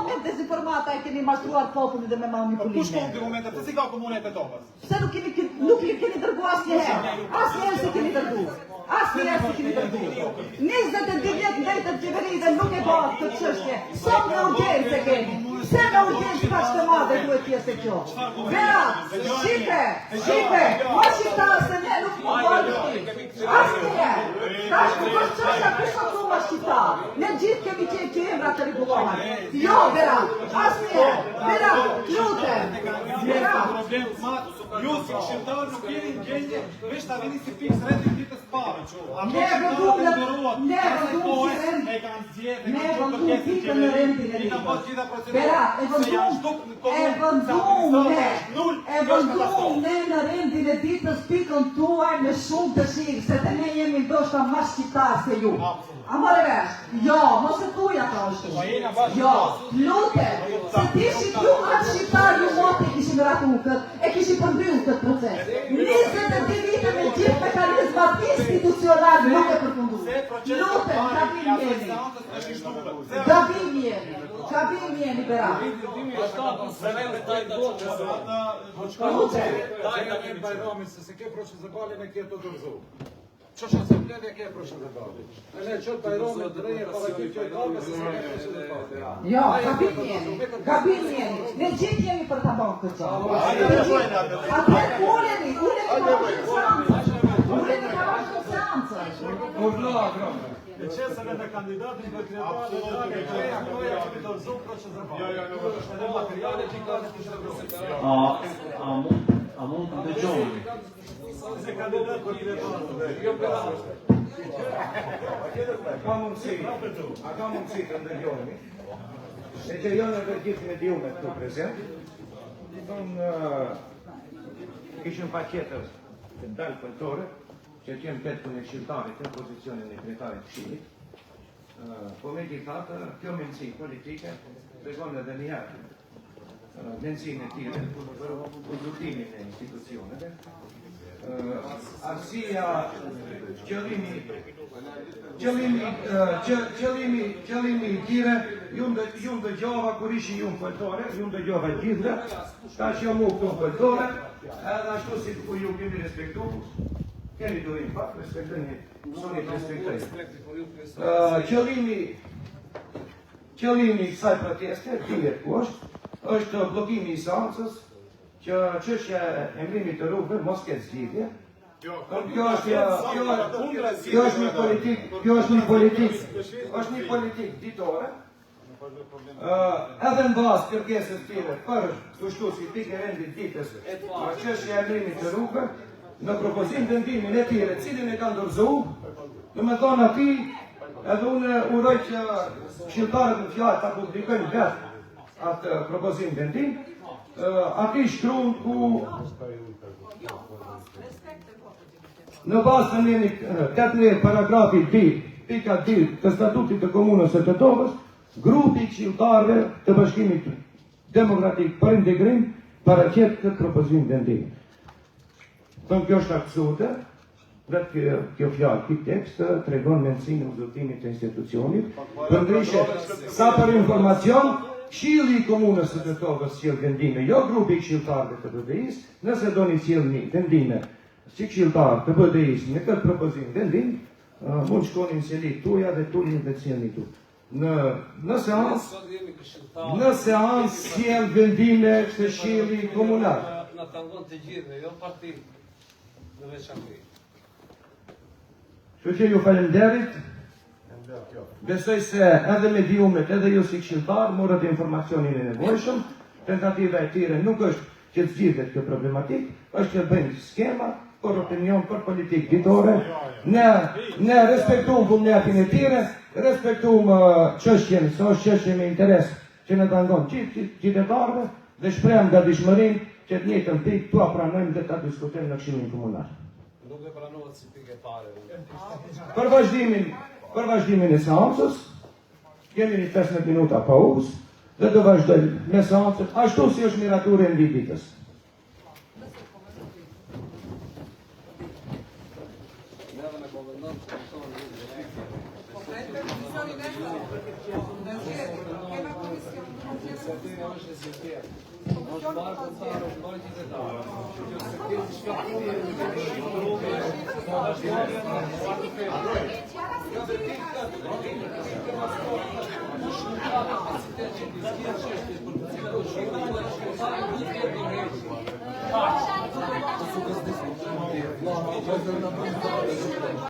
me dezinformata e keni mashtruar popullin dhe me manipulimin. Kush ka argumente? Pse si ka komunet e topës? Pse nuk keni dërgu asnjëherë. Asnjëherë se keni dërgu. Asnjëherë se keni dërgu. 22 vjet ndajtë qeveri dhe nuk e bën këtë çështje. Sa me urgjencë keni? Se me urgjencë kaq të madhe duhet të jetë kjo. Berat, Shqipe, mos shqiptarë se ne nuk po bëjmë. Asnjëherë. Tash ku është çështja kush ka thënë shqiptar? Ne gjithë kemi qenë që emra të rregullohen. Jo, Berat, asnjëherë. Berat, lutem. Berat. Ju si shqiptar nuk jeni në gjendje veç ta vini si fiks rendin ditës parë. Ne vendum pikën në rendin e ditës. Berat, e vendum ne në rendin e ditës pikën tuaj me shumë dëshirë, se të ne jemi ndoshta më shqiptar se ju. A more vesh? Jo, mos e thuj ato ashtu. Jo, lutem, se tishit ju atë shqiptar ju mot e kishim ratu këtë, e kishim përmbyllur këtë proces. 22 vite me gjithë mekanizmat institucional nuk e përfundu. Lutem, gabim jeni, Berat. Se ke procesualin e ke të dorëzuar. Ç'është asembleja ke procesualin. Ne çot bajromin drejë para këtë gjë se ke procesualin. Jo, gabim jeni. Ne gjithë jemi për ta bërë këtë gjë. Atë uleni ka vazhdu seancë. E qesën edhe kandidatin dhe kretarët e treja koja që të dorëzuar procesualin. Edhe materiale që ka të A mund të dëgjoni? Se kandidat për kretarët. Ka mundësi të ndëgjoni. E që janë edhe gjithë mediumet këtu prezent. Kishën paketër të dalë pëltore, që qenë petë për në shqiptarit në pozicionin e kretarit Këshillit. Po me gjithatë, kjo mendësi politike tregon edhe njëherë mendësinë e tire për udhëtimin e institucioneve. Arsija qëllimi i tire, ju ndëgjova kur ishi ju në pëltore, ju ndëgjova gjithve, ta që mu këtu në pëltore, edhe ashtu si ku ju kemi respektu, kemi dorim pak, respektoni, sonit respektoj. Qëllimi i kësaj proteste, dihet ku është blokimi i seancës, që çështja e emrimit të rrugëve mos ketë zgjidhje. Kjo është një politik ditore. Edhe në bazë kërkesës tire për kushtu si pikë rendit ditës, çështja e emrimit të rrugëve, në propozim vendimin e tire, cilin e kanë dorëzuar, në me thonë ati, edhe unë uroj që shqiptarët në fjallë ta publikojnë vetë atë propozim vendim, ati shkruan ku në bazë të njeni 18 paragrafi 2, pika 2 të statutit të komunës së Tetovës, grupi këshilltarëve të Bashkimit Demokratik për Integrim paraqet këtë propozim vendim. Kjo është absurde, dhe kjo fjallë, këtë tekst, tregon mendësinë e udhëtimit të institucionit, përndryshe sa për informacion, Këshilli i komunës së Tetovës sjell vendime, jo grupi këshilltarëve të BDI-s, nëse doni sjellni vendime si këshilltarë të BDI-s në këtë propozim vendim, mund shkonin sjellni tuja dhe tulin dhe sjellni tu. Në seancë sjell vendime të Këshilli komunal. Na tangon të gjithë, jo parti në veçantë. Kështu që ju falenderit. Besoj se edhe mediumet, edhe ju si këshilltar, morët informacionin e nevojshëm, tentativa e tire nuk është që të zgjidhet kjo problematik, është që bëjmë skema, për opinion, për politik ditore, ne respektum vullnetin e tire, respektum çështjen, se është çështje me interes që në tangon qytetarëve, dhe shprehim nga dishmërim që të njëjtën pikë tu pranojmë dhe ta diskutojmë në Këshillin Komunal. Nuk e pranohet si pikë e pare. Për vazhdimin e seancës, kemi një 15 minuta pauzë dhe do vazhdojmë me seancën ashtu si është miratura e ditës. Comisioni Thank you.